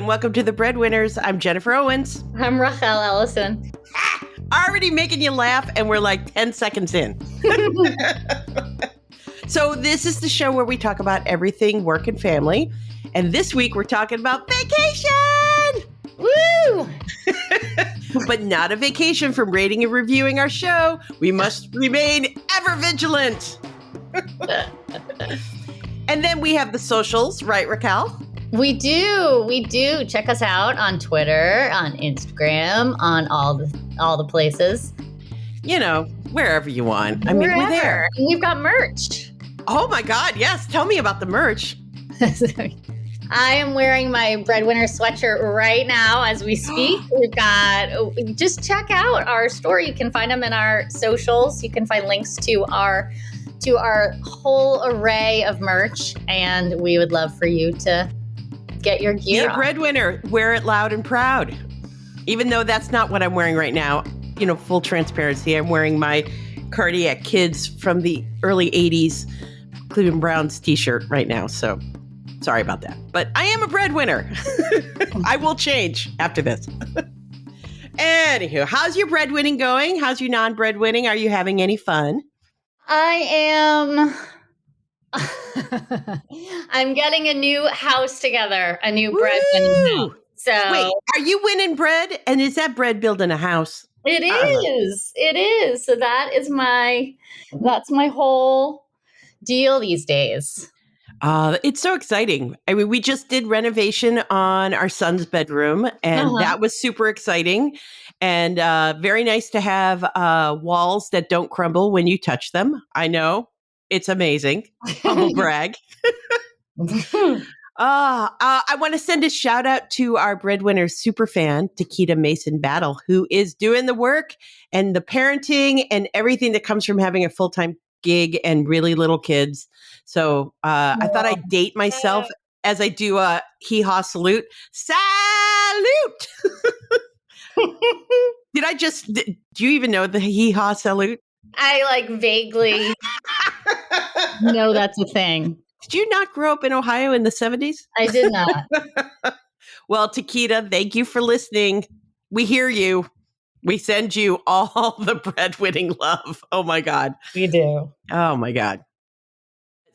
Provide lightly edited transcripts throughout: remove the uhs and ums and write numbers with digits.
and welcome to the Breadwinners. I'm Jennifer Owens. I'm Rachael Ellison. Already making you laugh, and we're like 10 seconds in. So this is the show where we talk about everything work and family. And this week we're talking about vacation! Woo! But not a vacation from rating and reviewing our show. We must remain ever vigilant. And then we have the socials, right, Raquel? We do. Check us out on Twitter, on Instagram, on all the places. You know, wherever you want. I mean, we're there. And we've got merch. Oh my God, yes. Tell me about the merch. I am wearing my Breadwinner sweatshirt right now as we speak. Just check out our store. You can find them in our socials. You can find links to our whole array of merch, and we would love for you to get your gear. Be a breadwinner. Wear it loud and proud. Even though that's not what I'm wearing right now. You know, full transparency. I'm wearing my Cardiac Kids from the early 80s Cleveland Browns t-shirt right now. So sorry about that. But I am a breadwinner. I will change after this. Anywho, how's your breadwinning going? How's your non-breadwinning? Are you having any fun? I am. I'm getting a new house together, a new breadwinning house. So wait, are you winning bread? And is that bread building a house? It is. It is. So that's my whole deal these days. It's so exciting. I mean, we just did renovation on our son's bedroom, and that was super exciting. And very nice to have walls that don't crumble when you touch them. I know. It's amazing. Humble brag. I want to send a shout out to our Breadwinner superfan, Takeda Mason Battle, who is doing the work and the parenting and everything that comes from having a full-time gig and really little kids. So I thought I'd date myself as I do a hee-haw salute. Salute! Do you even know the hee-haw salute? I vaguely know that's a thing. Did you not grow up in Ohio in the 70s? I did not. Well, Takeda, thank you for listening. We hear you. We send you all the breadwinning love. Oh my God. We do. Oh my God.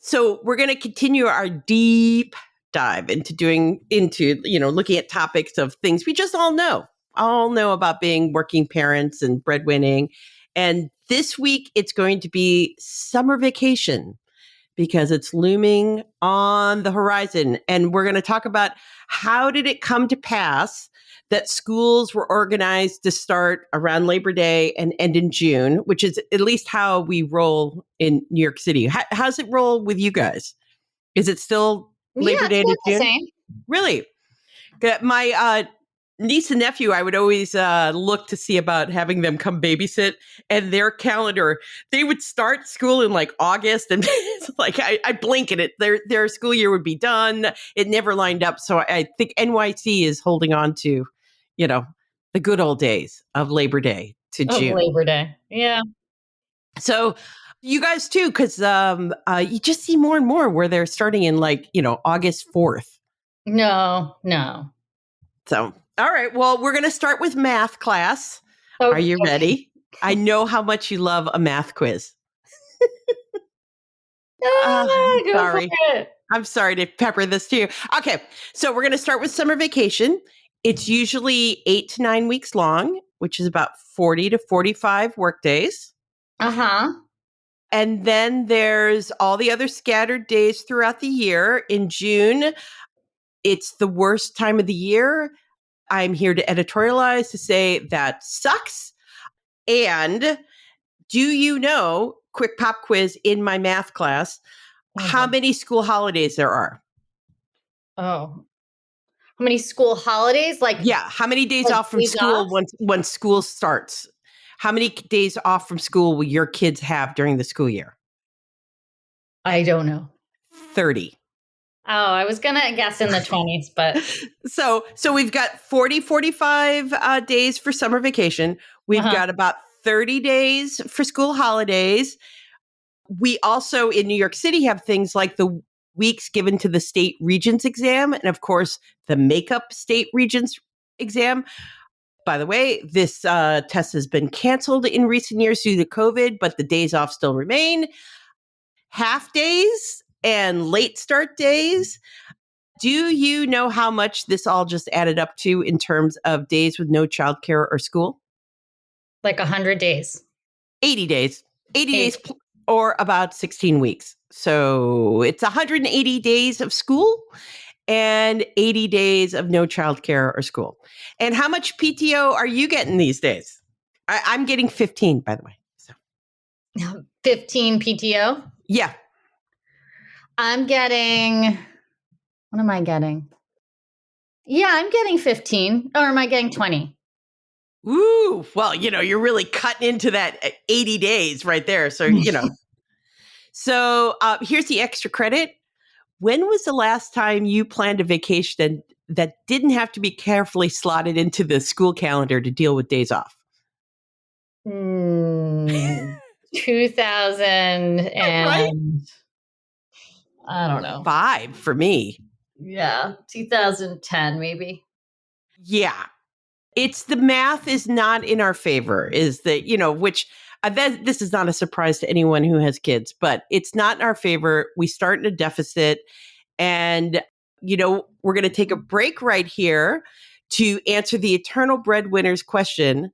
So we're going to continue our deep dive into looking at topics of things we just all know about being working parents and breadwinning. And this week it's going to be summer vacation, because it's looming on the horizon. And we're going to talk about how did it come to pass that schools were organized to start around Labor Day and end in June, which is at least how we roll in New York City. How's it roll with you guys? Is it still Labor Day to June? Same. Really? My niece and nephew, I would always look to see about having them come babysit, and their calendar, they would start school in August, and it's I blink and their school year would be done. It never lined up. So I think NYC is holding on to, the good old days of Labor Day to June. Labor Day. Yeah. So you guys too, because you just see more and more where they're starting in August 4th. No. So, all right. Well, we're going to start with math class. Okay. Are you ready? I know how much you love a math quiz. Sorry. I'm sorry to pepper this to you. Okay. So we're going to start with summer vacation. It's usually 8 to 9 weeks long, which is about 40 to 45 work days. Uh-huh. And then there's all the other scattered days throughout the year. In June, it's the worst time of the year. I'm here to editorialize to say that sucks. And do you know, quick pop quiz in my math class, how many school holidays there are? Oh. How many school holidays? How many days off from school when school starts? How many days off from school will your kids have during the school year? I don't know. 30. Oh, I was going to guess in the 20s, but. So we've got 45 days for summer vacation. We've got about 30 days for school holidays. We also in New York City have things like the weeks given to the state regents exam, and of course, the makeup state regents exam. By the way, this test has been canceled in recent years due to COVID, but the days off still remain. Half days and late start days. Do you know how much this all just added up to in terms of days with no childcare or school? Like 100 days. 80 days. 80 days or about 16 weeks. So it's 180 days of school and 80 days of no childcare or school. And how much PTO are you getting these days? I'm getting 15, by the way. So 15 PTO? Yeah. I'm getting, what am I getting? Yeah, I'm getting 15. Or am I getting 20? Ooh, well, you're really cutting into that 80 days right there. So, So here's the extra credit. When was the last time you planned a vacation that didn't have to be carefully slotted into the school calendar to deal with days off? 2000 and Right? I don't know. 5 for me. Yeah, 2010 maybe. Yeah. It's the math is not in our favor, is that, which this is not a surprise to anyone who has kids, but it's not in our favor. We start in a deficit. And, we're going to take a break right here to answer the eternal breadwinner's question.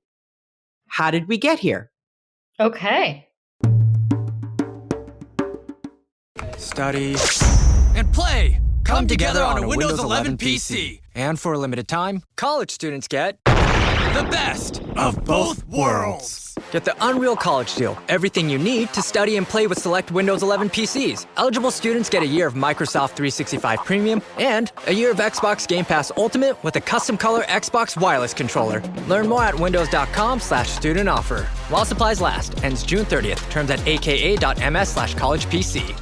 How did we get here? Okay. Study and play come together on a Windows 11 PC. And for a limited time, college students get the best of both worlds. Get the Unreal College Deal. Everything you need to study and play with select Windows 11 PCs. Eligible students get a year of Microsoft 365 Premium and a year of Xbox Game Pass Ultimate with a custom color Xbox wireless controller. Learn more at windows.com/student offer. While supplies last. Ends June 30th. Terms at aka.ms/collegepc.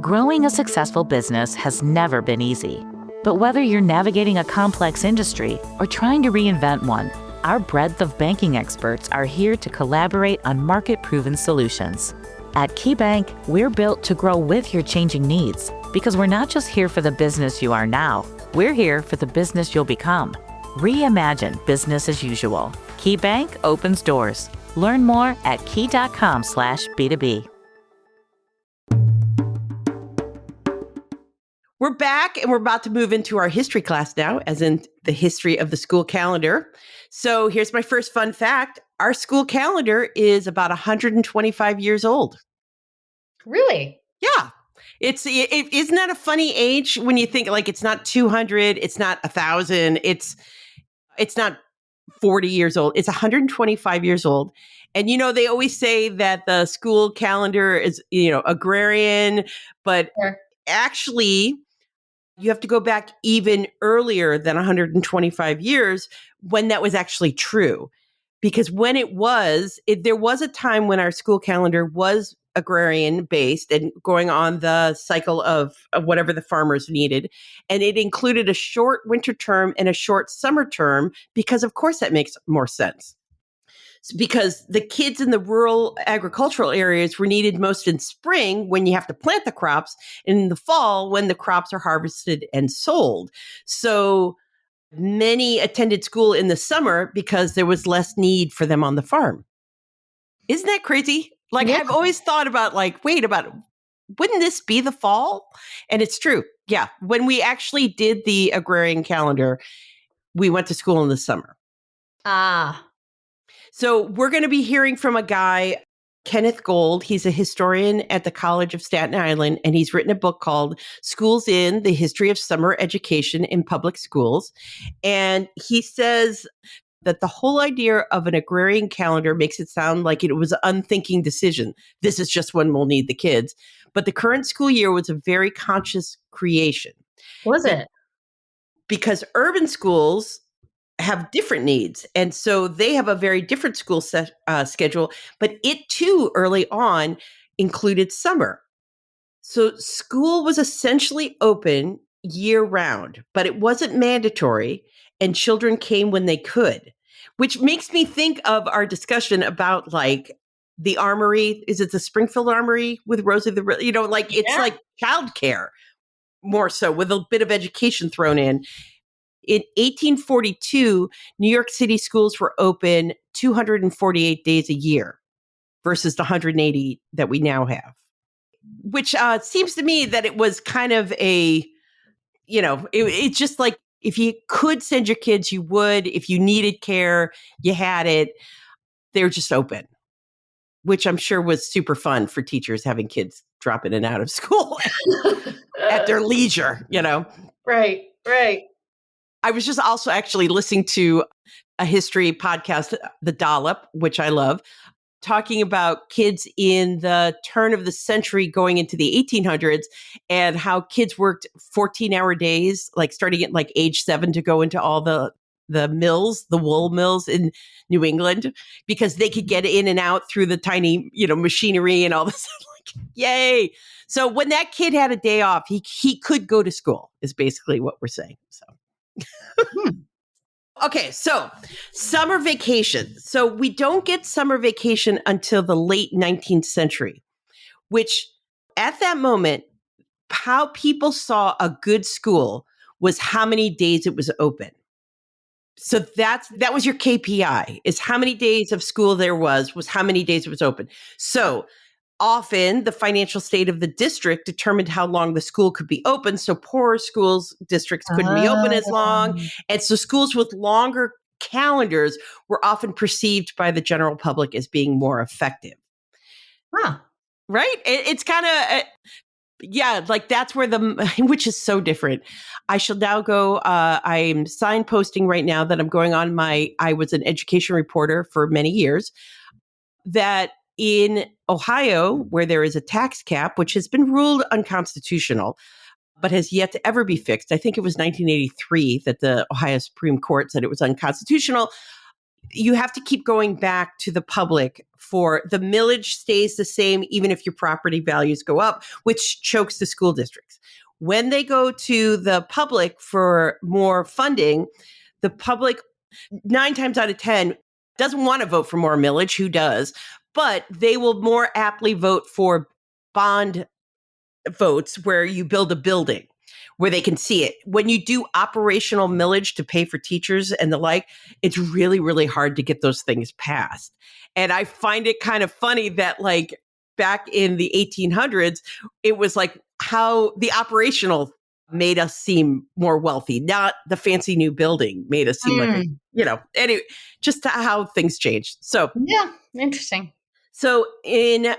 Growing a successful business has never been easy. But whether you're navigating a complex industry or trying to reinvent one, our breadth of banking experts are here to collaborate on market-proven solutions. At KeyBank, we're built to grow with your changing needs because we're not just here for the business you are now, we're here for the business you'll become. Reimagine business as usual. KeyBank opens doors. Learn more at key.com/B2B. We're back and we're about to move into our history class now, as in the history of the school calendar. So here's my first fun fact. Our school calendar is about 125 years old. Really? Yeah. Isn't that a funny age when you think like it's not 200, it's not 1,000, it's not 40 years old. It's 125 years old. And, they always say that the school calendar is, agrarian, but actually, you have to go back even earlier than 125 years when that was actually true. Because when there was a time when our school calendar was agrarian based and going on the cycle of whatever the farmers needed. And it included a short winter term and a short summer term because, of course, that makes more sense. Because the kids in the rural agricultural areas were needed most in spring when you have to plant the crops, and in the fall when the crops are harvested and sold. So many attended school in the summer because there was less need for them on the farm. Isn't that crazy? Like, yeah. I've always thought about wouldn't this be the fall? And it's true. Yeah. When we actually did the agrarian calendar, we went to school in the summer. Ah. So we're going to be hearing from a guy, Kenneth Gold. He's a historian at the College of Staten Island, and he's written a book called Schools In: The History of Summer Education in Public Schools. And he says that the whole idea of an agrarian calendar makes it sound like it was an unthinking decision. This is just when we'll need the kids. But the current school year was a very conscious creation. Was it? Because urban schools have different needs. And so they have a very different school schedule, but it too early on included summer. So school was essentially open year round, but it wasn't mandatory and children came when they could, which makes me think of our discussion about like the Armory. Is it the Springfield Armory with Rosie the, like childcare. more so with a bit of education thrown in. In 1842, New York City schools were open 248 days a year versus the 180 that we now have, which seems to me that it was kind of a, it's just like if you could send your kids, you would. If you needed care, you had it. They're just open, which I'm sure was super fun for teachers having kids drop in and out of school at their leisure, Right, right. I was just also actually listening to a history podcast, The Dollop, which I love, talking about kids in the turn of the century going into the 1800s and how kids worked 14-hour days, like starting at like age 7 to go into all the mills, the wool mills in New England, because they could get in and out through the tiny, machinery and all this. Like, yay. So when that kid had a day off, he could go to school is basically what we're saying. So. Okay, so summer vacation. So we don't get summer vacation until the late 19th century, which at that moment, how people saw a good school was how many days it was open. So that was your KPI, is how many days of school there was how many days it was open. So often the financial state of the district determined how long the school could be open. So poorer districts couldn't be open as long. And so schools with longer calendars were often perceived by the general public as being more effective. Huh. Right? It's kind of, like that's where which is so different. I shall now go, I'm signposting right now that I'm going on I was an education reporter for many years, that in Ohio, where there is a tax cap, which has been ruled unconstitutional, but has yet to ever be fixed. I think it was 1983 that the Ohio Supreme Court said it was unconstitutional. You have to keep going back to the public for the millage stays the same, even if your property values go up, which chokes the school districts. When they go to the public for more funding, the public 9 times out of 10 doesn't want to vote for more millage. Who does? But they will more aptly vote for bond votes where you build a building where they can see it. When you do operational millage to pay for teachers and the like, it's really, really hard to get those things passed. And I find it kind of funny that like back in the 1800s, it was like how the operational made us seem more wealthy, not the fancy new building made us seem like, anyway, just how things changed. So, yeah, interesting. So in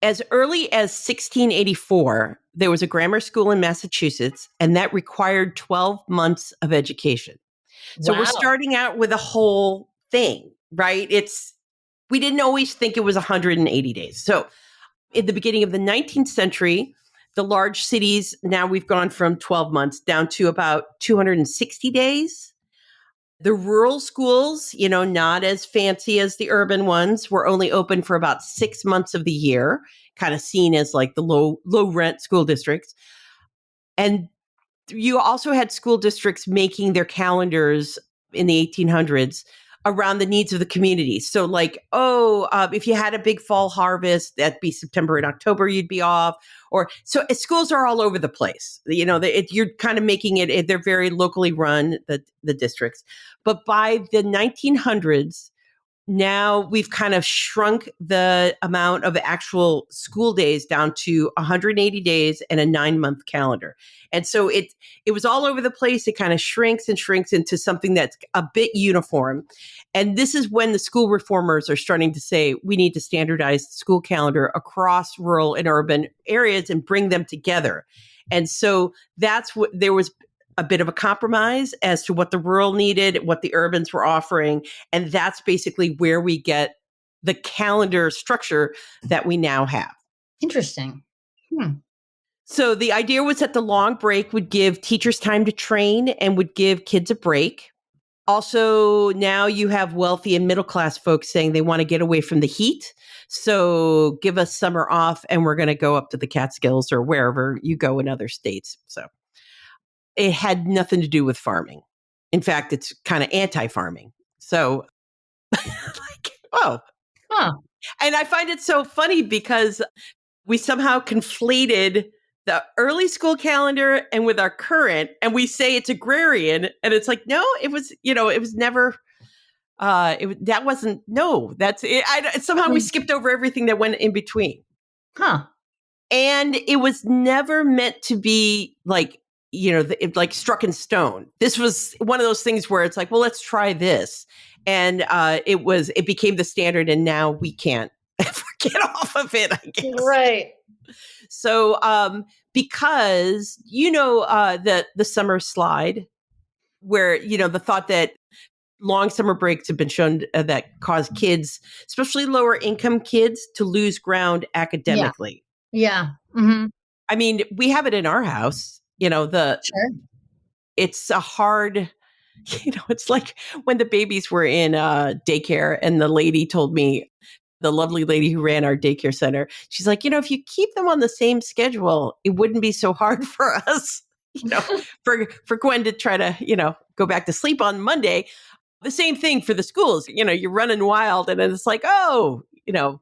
as early as 1684, there was a grammar school in Massachusetts, and that required 12 months of education. So we're starting out with a whole thing, right? We didn't always think it was 180 days. So in the beginning of the 19th century, the large cities, now we've gone from 12 months down to about 260 days. The rural schools, not as fancy as the urban ones, were only open for about 6 months of the year, kind of seen as like the low rent school districts. And you also had school districts making their calendars in the 1800s around the needs of the community. So like, if you had a big fall harvest, that'd be September and October, you'd be off. Or so schools are all over the place. You're kind of making it, they're very locally run, the districts. But by the 1900s, now we've kind of shrunk the amount of actual school days down to 180 days and a 9-month calendar. And so it was all over the place. It kind of shrinks and shrinks into something that's a bit uniform. And this is when the school reformers are starting to say, we need to standardize the school calendar across rural and urban areas and bring them together. And so that's what there was a bit of a compromise as to what the rural needed, what the urbans were offering. And that's basically where we get the calendar structure that we now have. Interesting. So the idea was that the long break would give teachers time to train and would give kids a break. Also, now you have wealthy and middle class folks saying they want to get away from the heat. So give us summer off and we're going to go up to the Catskills or wherever you go in other states. So it had nothing to do with farming. In fact, it's kind of anti-farming. So And I find it so funny because we somehow conflated the early school calendar and with our current, and we say it's agrarian, and it's like, no, it was, it was never. That wasn't. No, that's it. Somehow we skipped over everything that went in between. Huh. And it was never meant to be like, like struck in stone. This was one of those things where it's like, well, let's try this. And it became the standard, and now we can't ever get off of it, I guess. Right. So, because, the summer slide where, the thought that long summer breaks have been shown that cause kids, especially lower income kids, to lose ground academically. Yeah. Mm-hmm. I mean, we have it in our house, Sure. it's a hard, it's like when the babies were in daycare and the lady told me, the lovely lady who ran our daycare center, she's like, if you keep them on the same schedule, it wouldn't be so hard for us, for Gwen to try to, go back to sleep on Monday. The same thing for the schools, you're running wild, and then it's like, oh, you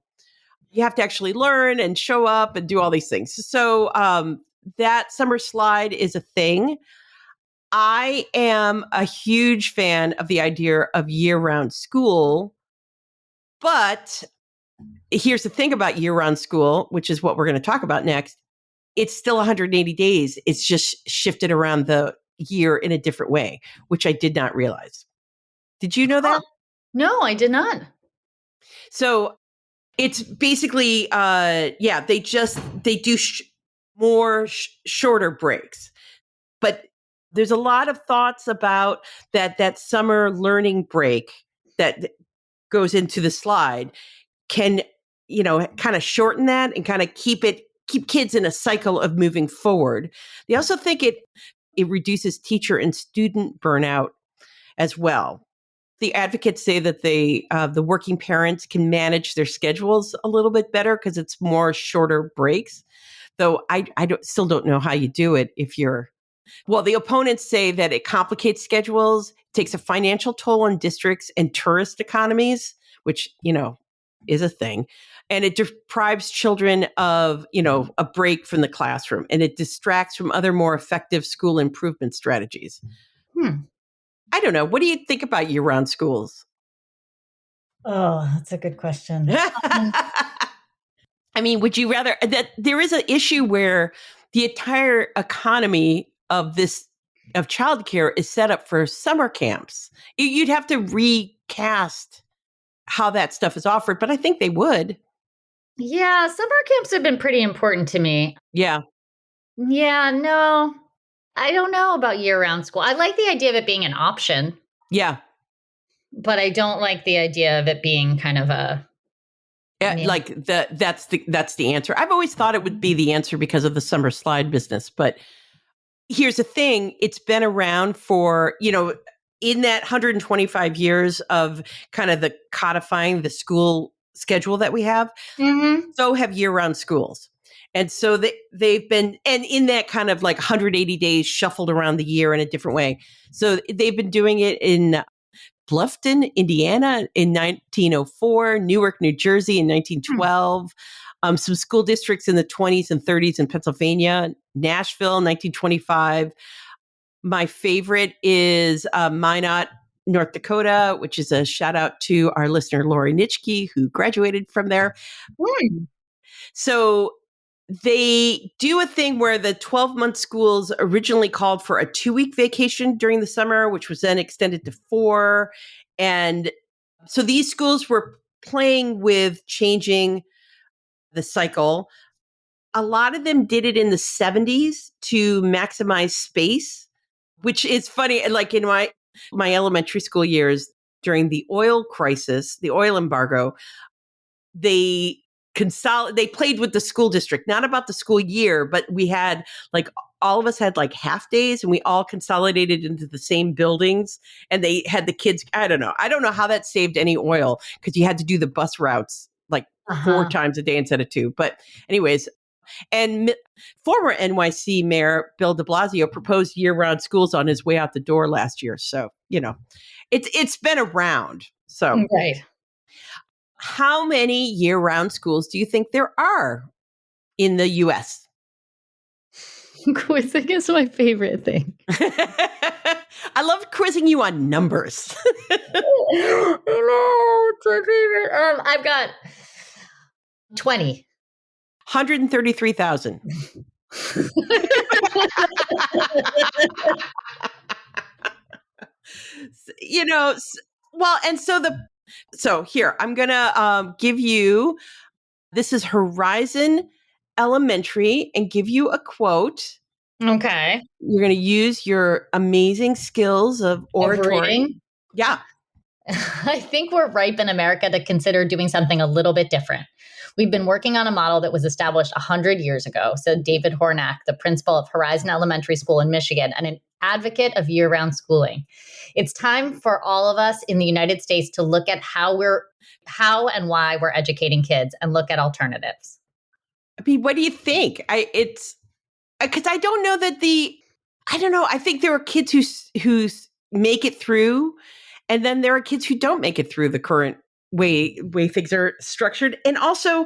have to actually learn and show up and do all these things. So that summer slide is a thing. I am a huge fan of the idea of year-round school, but here's the thing about year-round school, which is what we're going to talk about next. It's still 180 days. It's just shifted around the year in a different way, which I did not realize. Did you know that? No, I did not. So it's basically, they do more shorter breaks. But there's a lot of thoughts about that summer learning break that goes into the slide can, kind of shorten that and kind of keep kids in a cycle of moving forward. They also think it reduces teacher and student burnout as well. The advocates say that the working parents can manage their schedules a little bit better because it's more shorter breaks. Though I still don't know how you do it if you're. Well, the opponents say that it complicates schedules, takes a financial toll on districts and tourist economies, which, is a thing. And it deprives children of, a break from the classroom, and it distracts from other more effective school improvement strategies. I don't know. What do you think about year-round schools? Oh, that's a good question. I mean, would you rather that there is an issue where the entire economy of childcare is set up for summer camps? You'd have to recast how that stuff is offered, but I think they would. Yeah, summer camps have been pretty important to me. Yeah. Yeah, no, I don't know about year-round school. I like the idea of it being an option. Yeah. But I don't like the idea of it being kind of a. Like that's the answer. I've always thought it would be the answer because of the summer slide business. But here's the thing. It's been around for, in that 125 years of kind of the codifying the school schedule that we have. Mm-hmm. So have year-round schools. And so they've been, and in that kind of like 180 days shuffled around the year in a different way. So they've been doing it in Bluffton, Indiana in 1904, Newark, New Jersey in 1912, some school districts in the 20s and 30s in Pennsylvania, Nashville, 1925. My favorite is Minot, North Dakota, which is a shout out to our listener, Lori Nitschke, who graduated from there. So they do a thing where the 12-month schools originally called for a 2-week vacation during the summer, which was then extended to 4. And so these schools were playing with changing the cycle. A lot of them did it in the 70s to maximize space, which is funny. Like in my elementary school years during the oil crisis, the oil embargo, they played with the school district, not about the school year, but we had like all of us had like half days and we all consolidated into the same buildings, and they had the kids. I don't know how that saved any oil because you had to do the bus routes like 4 times a day instead of 2. But anyways, and former NYC Mayor Bill de Blasio proposed year-round schools on his way out the door last year. So, it's been around. So Right. How many year-round schools do you think there are in the U.S.? Quizzing is my favorite thing. I love quizzing you on numbers. I know, it's my favorite. I've got 20. 133,000. You know, well, and so here, I'm going to give you, this is Horizon Elementary, and give you a quote. Okay. You're going to use your amazing skills of oratory. reading? Yeah. I think we're ripe in America to consider doing something a little bit different. We've been working on a model that was established 100 years ago, said David Hornak, the principal of Horizon Elementary School in Michigan and an advocate of year-round schooling. It's time for all of us in the United States to look at how and why we're educating kids and look at alternatives. I mean, what do you think? Because I don't know that I don't know. I think there are kids who make it through, and then there are kids who don't make it through the current way things are structured. And also,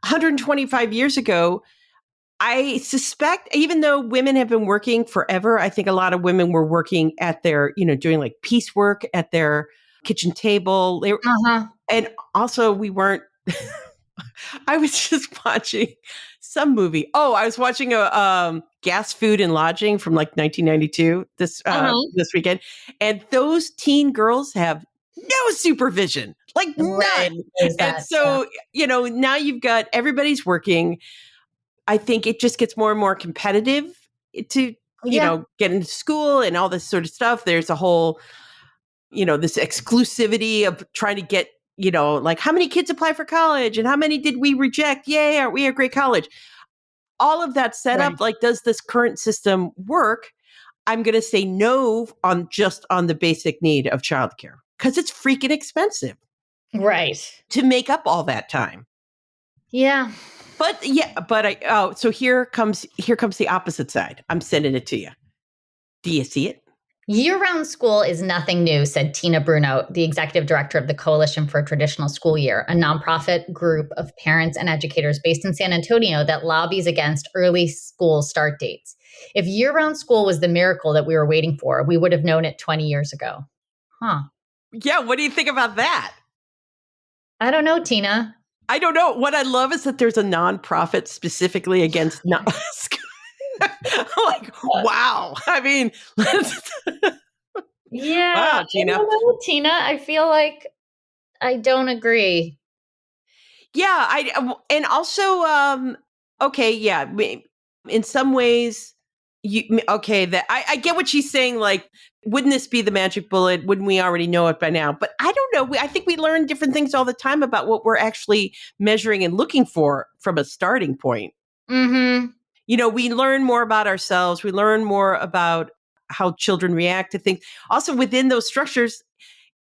125 years ago, I suspect, even though women have been working forever, I think a lot of women were working at their, doing like piecework at their kitchen table. And also, we weren't. I was just watching some movie. Oh, I was watching a Gas, Food, and Lodging from like 1992 this weekend, and those teen girls have no supervision, like Right. none. And so, now you've got everybody's working. I think it just gets more and more competitive to get into school and all this sort of stuff. There's a whole, this exclusivity of trying to get. Like how many kids apply for college and how many did we reject? Yay, aren't we a great college? All of that set up, like, does this current system work? I'm going to say no on the basic need of childcare because it's freaking expensive. Right. To make up all that time. Yeah. So here comes the opposite side. I'm sending it to you. Do you see it? Year-round school is nothing new, said Tina Bruno, the executive director of the Coalition for a Traditional School Year, a nonprofit group of parents and educators based in San Antonio that lobbies against early school start dates. If year-round school was the miracle that we were waiting for, we would have known it 20 years ago. Huh. Yeah, what do you think about that? I don't know, Tina. I don't know. What I love is that there's a nonprofit specifically against like, wow. I mean, yeah. Wow, Tina. I don't know, Tina. I feel like I don't agree. Yeah, and also, okay, yeah. In some ways, that I get what she's saying. Like, wouldn't this be the magic bullet? Wouldn't we already know it by now? But I don't know. I think we learn different things all the time about what we're actually measuring and looking for from a starting point. Mm-hmm. We learn more about ourselves. We learn more about how children react to things. Also, within those structures,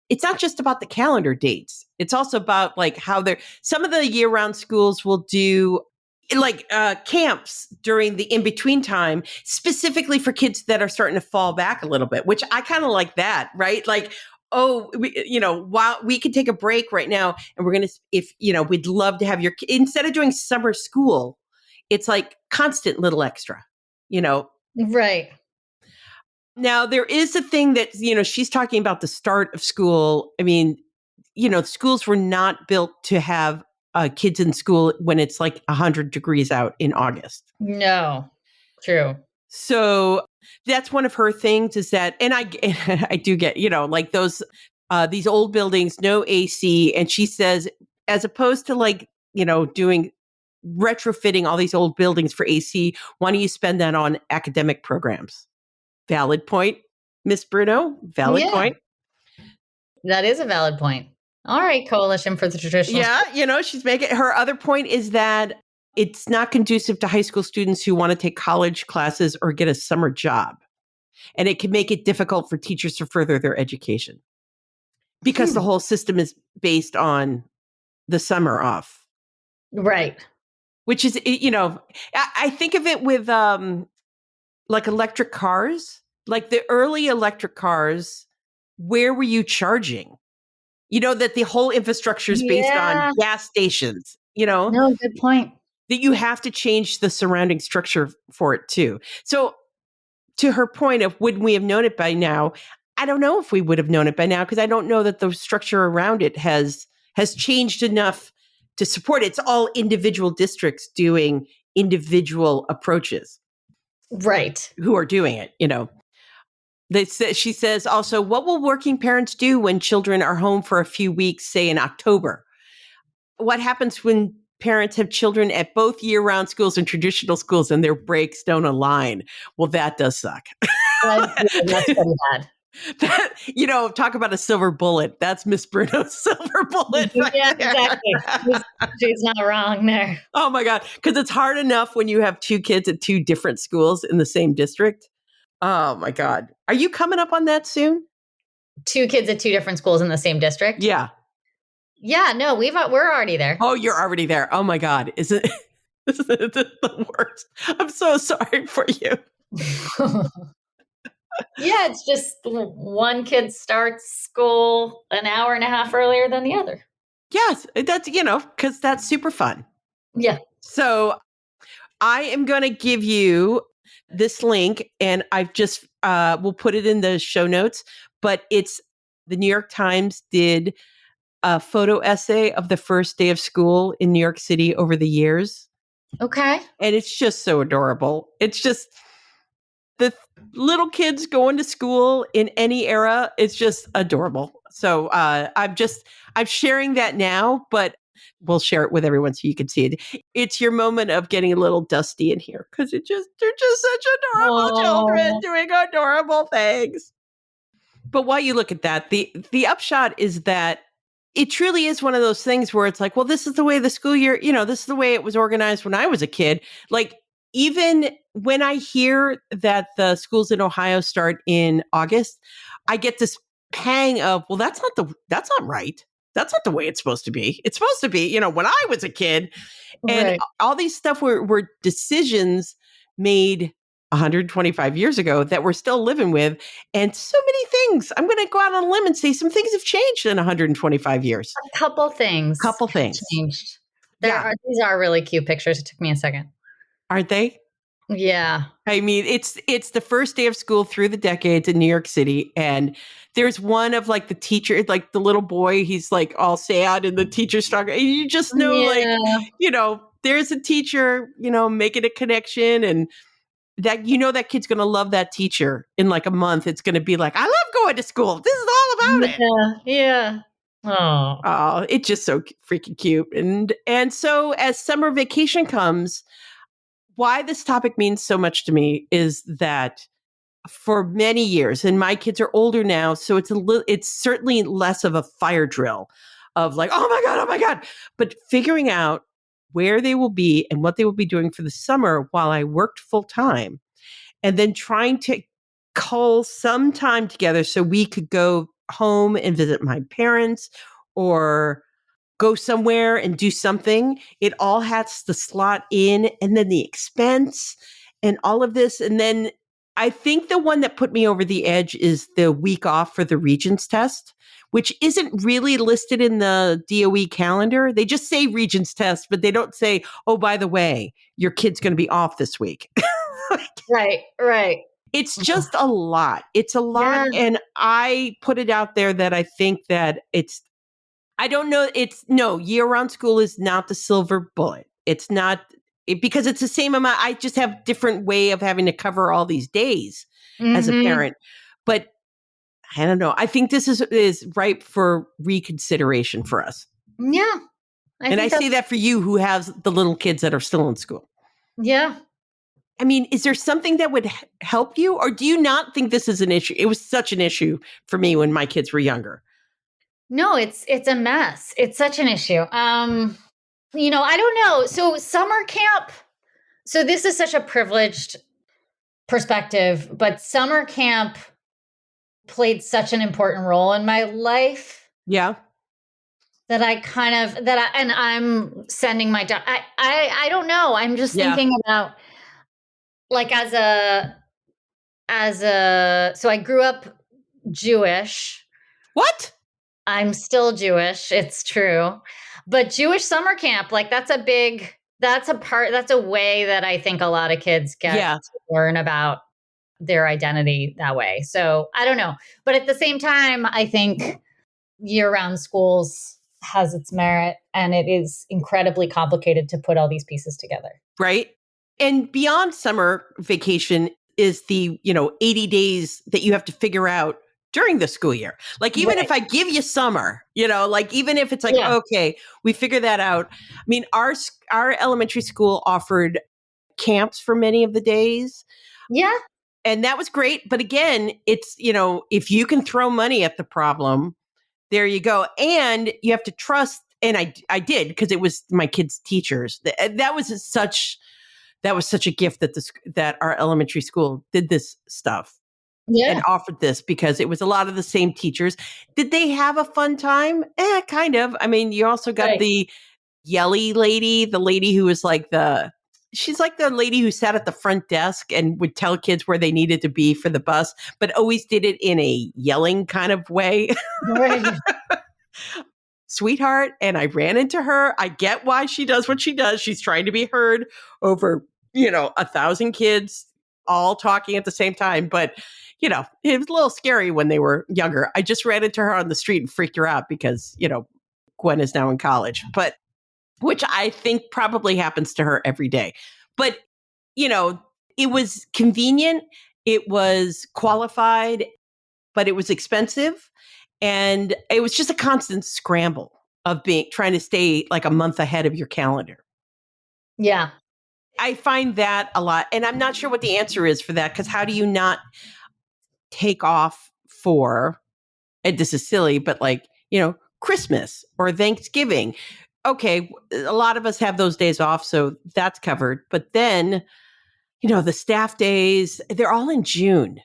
it's not just about the calendar dates. It's also about like how some of the year-round schools will do like camps during the in-between time, specifically for kids that are starting to fall back a little bit, which I kind of like that, right? Like, while we could take a break right now and we're going to, we'd love to have instead of doing summer school, it's like constant little extra, Right. Now, there is a thing that, she's talking about the start of school. I mean, schools were not built to have kids in school when it's like 100 degrees out in August. No, true. So that's one of her things is that, and I do get, like these old buildings, no AC. And she says, as opposed to like, doing retrofitting all these old buildings for AC, why don't you spend that on academic programs? Valid point, Miss Bruno. Valid point. That is a valid point. All right, Coalition for the Traditional. Yeah, she's making her other point is that it's not conducive to high school students who want to take college classes or get a summer job. And it can make it difficult for teachers to further their education because the whole system is based on the summer off. Right. Which is, I think of it with like electric cars, like the early electric cars. Where were you charging? That the whole infrastructure is based on gas stations, No, good point. that you have to change the surrounding structure for it too. So to her point of would we have known it by now? I don't know if we would have known it by now because I don't know that the structure around it has changed enough to support it. It's all individual districts doing individual approaches. Right. Who are doing it, She says also, what will working parents do when children are home for a few weeks, say in October? What happens when parents have children at both year-round schools and traditional schools and their breaks don't align? Well, that does suck. That's pretty bad. Talk about a silver bullet. That's Miss Bruno's silver bullet. Right yeah, there. exactly. She's not wrong there. Oh my God. Because it's hard enough when you have two kids at two different schools in the same district. Oh my God. Are you coming up on that soon? Two kids at two different schools in the same district? Yeah. Yeah, no, we're already there. Oh, you're already there. Oh my God. Isn't it the worst? I'm so sorry for you. Yeah, it's just one kid starts school an hour and a half earlier than the other. Yes, that's, because that's super fun. Yeah. So I am going to give you this link and I've just, we'll put it in the show notes, but it's the New York Times did a photo essay of the first day of school in New York City over the years. Okay. And it's just so adorable. It's just the little kids going to school in any era. It's just adorable. So I'm sharing that now, but we'll share it with everyone so you can see it. It's your moment of getting a little dusty in here because they're just such adorable children doing adorable things. But while you look at that, the upshot is that it truly is one of those things where it's like, well, this is the way the school year, this is the way it was organized when I was a kid. Like, even when I hear that the schools in Ohio start in August, I get this pang of, well, that's not right. That's not the way it's supposed to be. It's supposed to be, when I was a kid. And Right. all these stuff were decisions made 125 years ago that we're still living with. And so many things. I'm going to go out on a limb and say some things have changed in 125 years. A couple things. Changed. These are really cute pictures. It took me a second. Aren't they? Yeah. I mean, it's the first day of school through the decades in New York City. And there's one of like the teacher, like the little boy, he's like all sad and the teacher's talking. And you just know, there's a teacher, making a connection and that, that kid's going to love that teacher in like a month. It's going to be like, I love going to school. This is all about it. Yeah. Oh, it's just so freaking cute. And so as summer vacation comes, why this topic means so much to me is that for many years, and my kids are older now, so it's certainly less of a fire drill of like, oh my God. But figuring out where they will be and what they will be doing for the summer while I worked full time, and then trying to cull some time together so we could go home and visit my parents or go somewhere and do something. It all has to slot in, and then the expense and all of this. And then I think the one that put me over the edge is the week off for the Regents test, which isn't really listed in the DOE calendar. They just say Regents test, but they don't say, oh, by the way, your kid's going to be off this week. Right. It's just a lot. It's a lot. Yeah. And I put it out there that I think that I don't know. Year-round school is not the silver bullet. It's not because it's the same amount. I just have different way of having to cover all these days as a parent. But I don't know. I think this is ripe for reconsideration for us. Yeah. I say that for you who has the little kids that are still in school. Yeah. I mean, is there something that would help you, or do you not think this is an issue? It was such an issue for me when my kids were younger. No, it's a mess. It's such an issue. I don't know. So summer camp. So this is such a privileged perspective, but summer camp played such an important role in my life. Yeah. That I'm sending my daughter. I don't know. I'm just thinking about like so I grew up Jewish. What? I'm still Jewish. It's true. But Jewish summer camp, like that's a big That's a way that I think a lot of kids get Yeah. to learn about their identity that way. So I don't know. But at the same time, I think year-round schools has its merit, and it is incredibly complicated to put all these pieces together. Right. And beyond summer vacation is the, 80 days that you have to figure out during the school year. Like, even Right. if I give you summer, like, even if it's like, Yeah. okay, we figure that out. I mean, our elementary school offered camps for many of the days. Yeah. And that was great. But again, it's, if you can throw money at the problem, there you go. And you have to trust. And I did, because it was my kids' teachers. That was such a gift that our elementary school did this stuff Yeah. and offered this, because it was a lot of the same teachers. Did they have a fun time? Kind of. I mean, you also got Right. the yelly lady, the lady who was like she's like the lady who sat at the front desk and would tell kids where they needed to be for the bus, but always did it in a yelling kind of way. Right. Sweetheart. And I ran into her. I get why she does what she does. She's trying to be heard over, 1,000 kids all talking at the same time. But, it was a little scary when they were younger. I just ran into her on the street and freaked her out because, Gwen is now in college, but which I think probably happens to her every day. But, it was convenient. It was qualified, but it was expensive. And it was just a constant scramble of trying to stay like a month ahead of your calendar. Yeah. I find that a lot. And I'm not sure what the answer is for that, because how do you not take off for, and this is silly, but like, Christmas or Thanksgiving? Okay, a lot of us have those days off, so that's covered. But then, the staff days, they're all in June.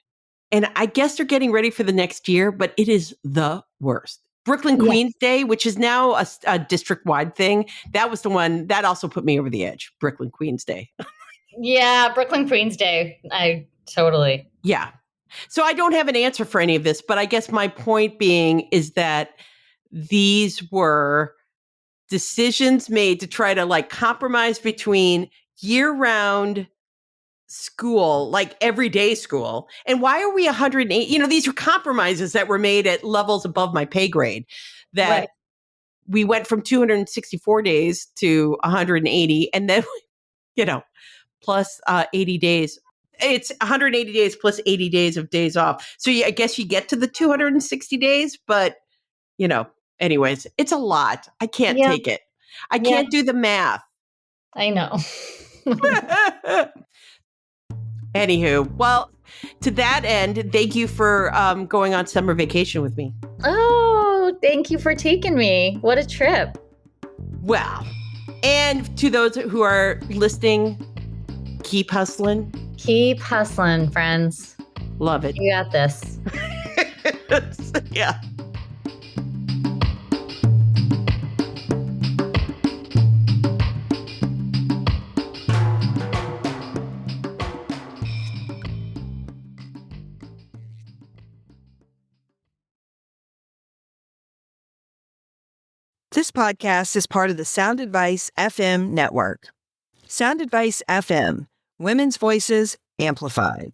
And I guess they're getting ready for the next year, but it is the worst. Brooklyn Yeah. Queens Day, which is now a district-wide thing, that was the one that also put me over the edge. Brooklyn Queens Day. Yeah. Brooklyn Queens Day. I totally. Yeah. So I don't have an answer for any of this, but I guess my point being is that these were decisions made to try to like compromise between year-round school, like everyday school. And why are we 108? These are compromises that were made at levels above my pay grade, that Right. we went from 264 days to 180. And then, plus 80 days. It's 180 days plus 80 days of days off. So I guess you get to the 260 days, but, anyways, it's a lot. I can't Yeah. take it. I Yeah. can't do the math. I know. Anywho, well, to that end, thank you for going on summer vacation with me. Oh, thank you for taking me. What a trip. Well, and to those who are listening, keep hustling. Keep hustling, friends. Love it. You got this. Yeah. This podcast is part of the Sound Advice FM network. Sound Advice FM, women's voices amplified.